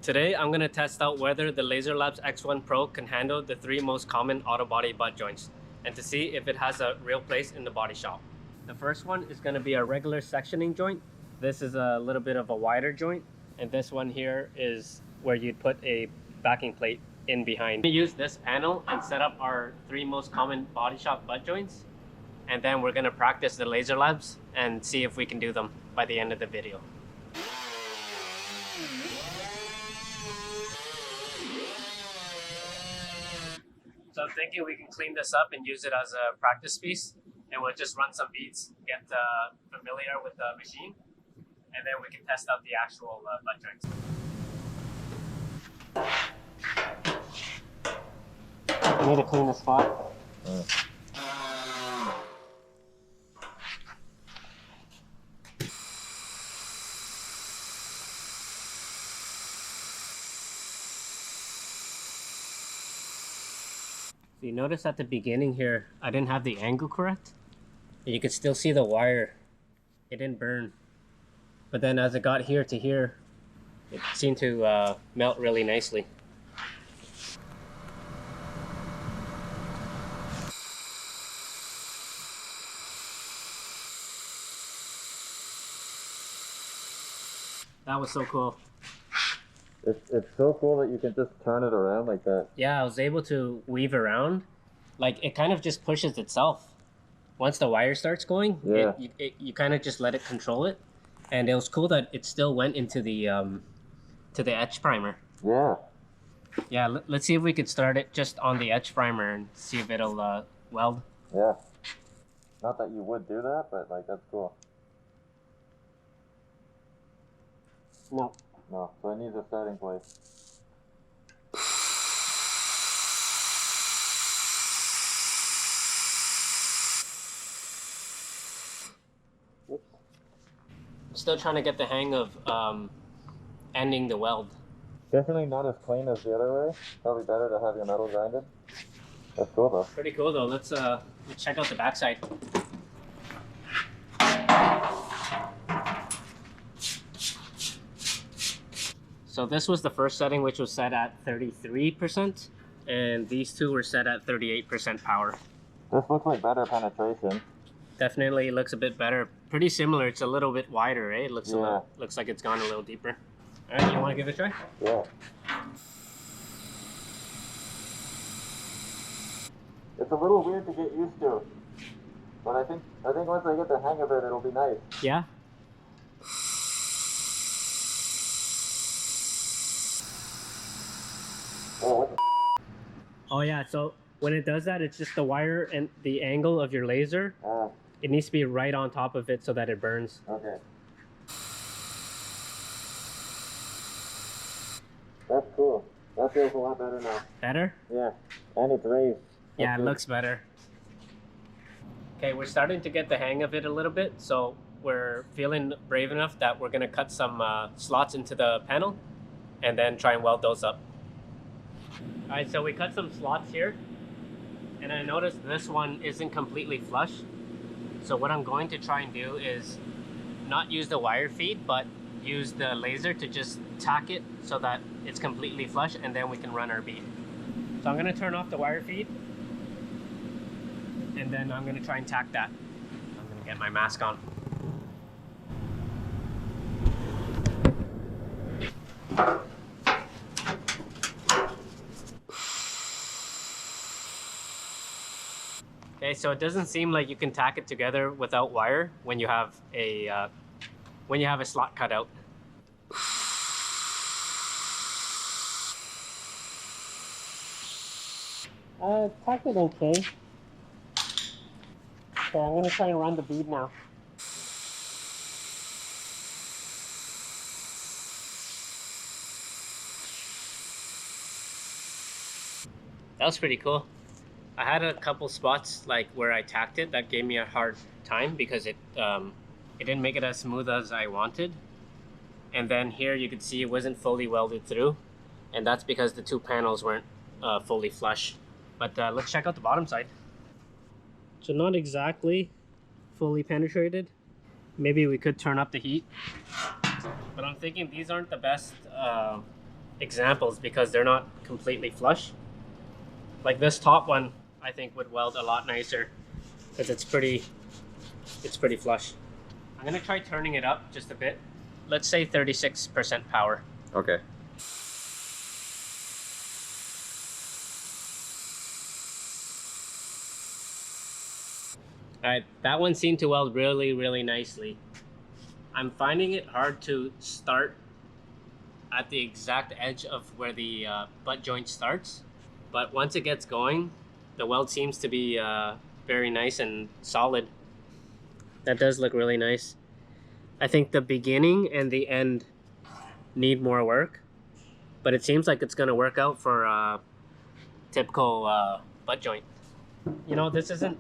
Today, I'm going to test out whether the LaserLab X1 Pro can handle the 3 most common auto body butt joints and to see if it has a real place in the body shop. The first one is going to be a regular sectioning joint. This is a little bit of a wider joint, and this one here is where you'd put a backing plate in behind. We use this panel and set up our 3 most common body shop butt joints, and then we're going to practice the LaserLabs and see if we can do them by the end of the video. So I'm thinking we can clean this up and use it as a practice piece, and we'll just run some beats, get familiar with the machine, and then we can test out the actual butt joints. I need to clean the spot. You notice at the beginning here, I didn't have the angle correct. You could still see the wire. It didn't burn. But then as it got here to here, it seemed to melt really nicely. That was so cool. It's so cool that you can just turn it around like that. Yeah, I was able to weave around. Like, it kind of just pushes itself. Once the wire starts going, yeah. you kind of just let it control it. And it was cool that it still went into the etch primer. Yeah. Yeah, let's see if we could start it just on the etch primer and see if it'll weld. Yeah. Not that you would do that, but like, that's cool. No. No, so it needs a starting place. I'm still trying to get the hang of ending the weld. Definitely not as clean as the other way. Probably better to have your metal grinded. That's cool though. Pretty cool though. Let's check out the backside. So this was the first setting, which was set at 33%, and these two were set at 38% power. This looks like better penetration. Definitely looks a bit better. Pretty similar. It's a little bit wider, eh? It looks looks like it's gone a little deeper. All right, you want to give it a try? Yeah. It's a little weird to get used to, but I think once I get the hang of it, it'll be nice. Yeah. Oh, what the Oh yeah, so when it does that, it's just the wire and the angle of your laser. It needs to be right on top of it so that it burns. Okay. That's cool. That feels a lot better now. Better? Yeah, and it's raised. Yeah, it looks better. Okay, we're starting to get the hang of it a little bit, so we're feeling brave enough that we're gonna cut some slots into the panel and then try and weld those up. All right, so we cut some slots here, and I noticed this one isn't completely flush. So what I'm going to try and do is not use the wire feed, but use the laser to just tack it so that it's completely flush, and then we can run our bead. So I'm gonna turn off the wire feed, and then I'm gonna try and tack that. I'm gonna get my mask on. Okay, so it doesn't seem like you can tack it together without wire when you have a slot cut out. Tacked it okay. So I'm gonna try and run the bead now. That was pretty cool. I had a couple spots like where I tacked it that gave me a hard time because it didn't make it as smooth as I wanted. And then here you could see it wasn't fully welded through, and that's because the two panels weren't fully flush. But let's check out the bottom side. So not exactly fully penetrated. Maybe we could turn up the heat. But I'm thinking these aren't the best examples because they're not completely flush. Like this top one, I think would weld a lot nicer because it's pretty flush. I'm gonna try turning it up just a bit. Let's say 36% power. Okay. All right, that one seemed to weld really, really nicely. I'm finding it hard to start at the exact edge of where the butt joint starts, but once it gets going, the weld seems to be very nice and solid. That does look really nice. I think the beginning and the end need more work, but it seems like it's going to work out for a typical butt joint. You know, this isn't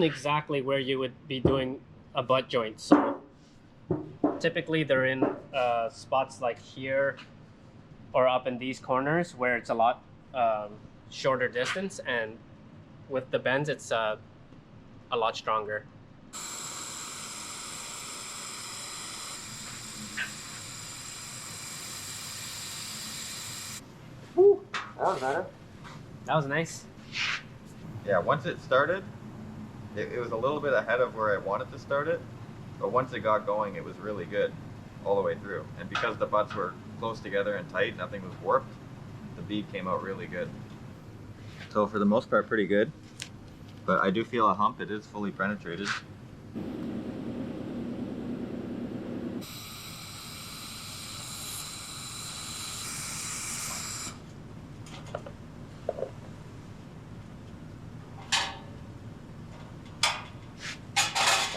exactly where you would be doing a butt joint, so typically they're in spots like here or up in these corners where it's a lot shorter distance, and with the bends it's a lot stronger. Woo, that was better. That was nice. Yeah, once it started, it was a little bit ahead of where I wanted to start it, but once it got going, it was really good all the way through. And because the butts were close together and tight, nothing was warped, the bead came out really good. So for the most part, pretty good, but I do feel a hump. It is fully penetrated.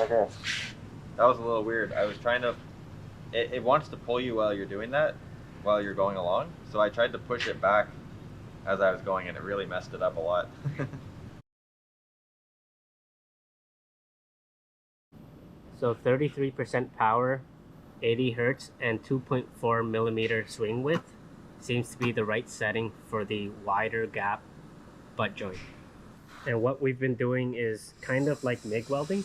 Okay. That was a little weird. I was trying to, it wants to pull you while you're doing that, while you're going along. So I tried to push it back as I was going, and it really messed it up a lot. So 33% power, 80 hertz, and 2.4 millimeter swing width seems to be the right setting for the wider gap butt joint. And what we've been doing is kind of like MIG welding.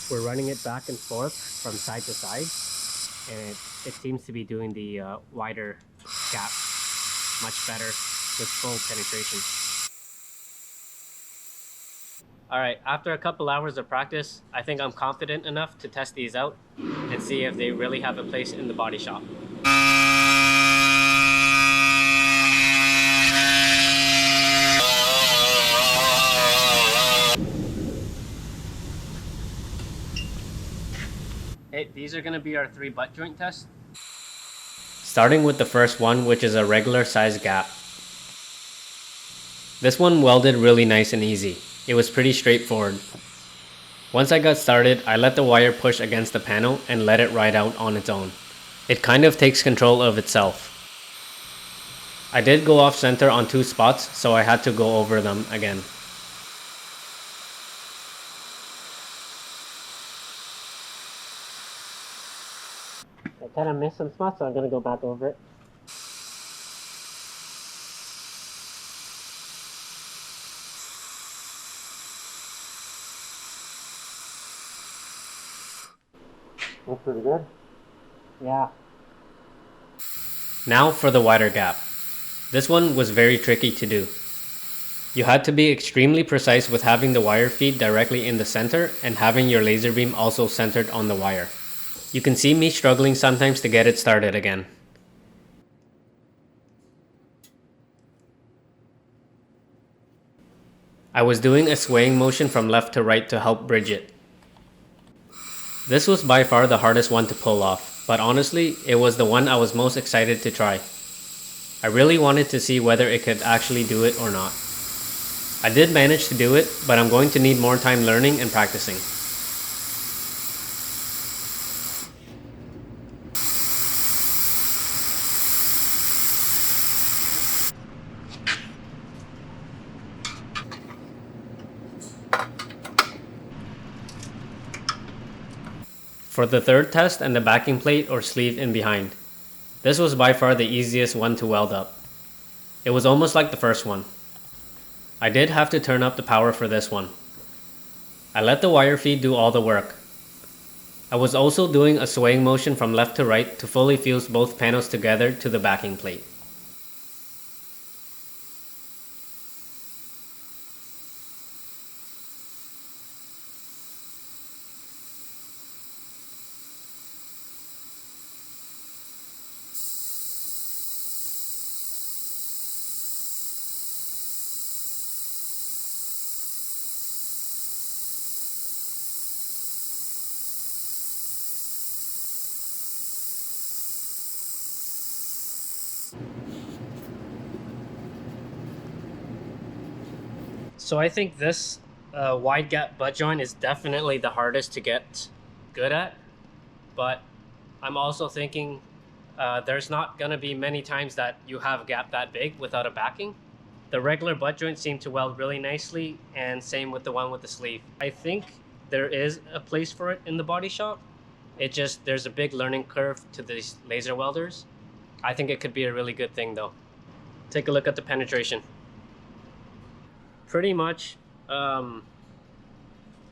We're running it back and forth from side to side, and it seems to be doing the wider gap much better with full penetration. All right, after a couple hours of practice, I think I'm confident enough to test these out and see if they really have a place in the body shop. Hey, these are gonna be our 3 butt joint tests. Starting with the first one, which is a regular size gap. This one welded really nice and easy. It was pretty straightforward. Once I got started, I let the wire push against the panel and let it ride out on its own. It kind of takes control of itself. I did go off center on 2 spots, so I had to go over them again. I kind of missed some spots, so I'm gonna go back over it. Looks pretty good. Yeah. Now for the wider gap. This one was very tricky to do. You had to be extremely precise with having the wire feed directly in the center and having your laser beam also centered on the wire. You can see me struggling sometimes to get it started again. I was doing a swaying motion from left to right to help bridge it. This was by far the hardest one to pull off, but honestly, it was the one I was most excited to try. I really wanted to see whether it could actually do it or not. I did manage to do it, but I'm going to need more time learning and practicing. For the third test and the backing plate or sleeve in behind. This was by far the easiest one to weld up. It was almost like the first one. I did have to turn up the power for this one. I let the wire feed do all the work. I was also doing a swaying motion from left to right to fully fuse both panels together to the backing plate. So I think this wide gap butt joint is definitely the hardest to get good at, but I'm also thinking there's not gonna be many times that you have a gap that big without a backing. The regular butt joints seem to weld really nicely, and same with the one with the sleeve. I think there is a place for it in the body shop. It just, there's a big learning curve to these laser welders. I think it could be a really good thing though. Take a look at the penetration. Pretty much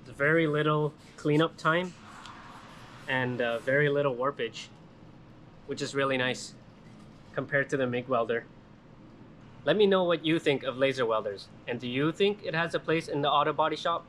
very little cleanup time and very little warpage, which is really nice compared to the MIG welder. Let me know what you think of laser welders, and do you think it has a place in the auto body shop?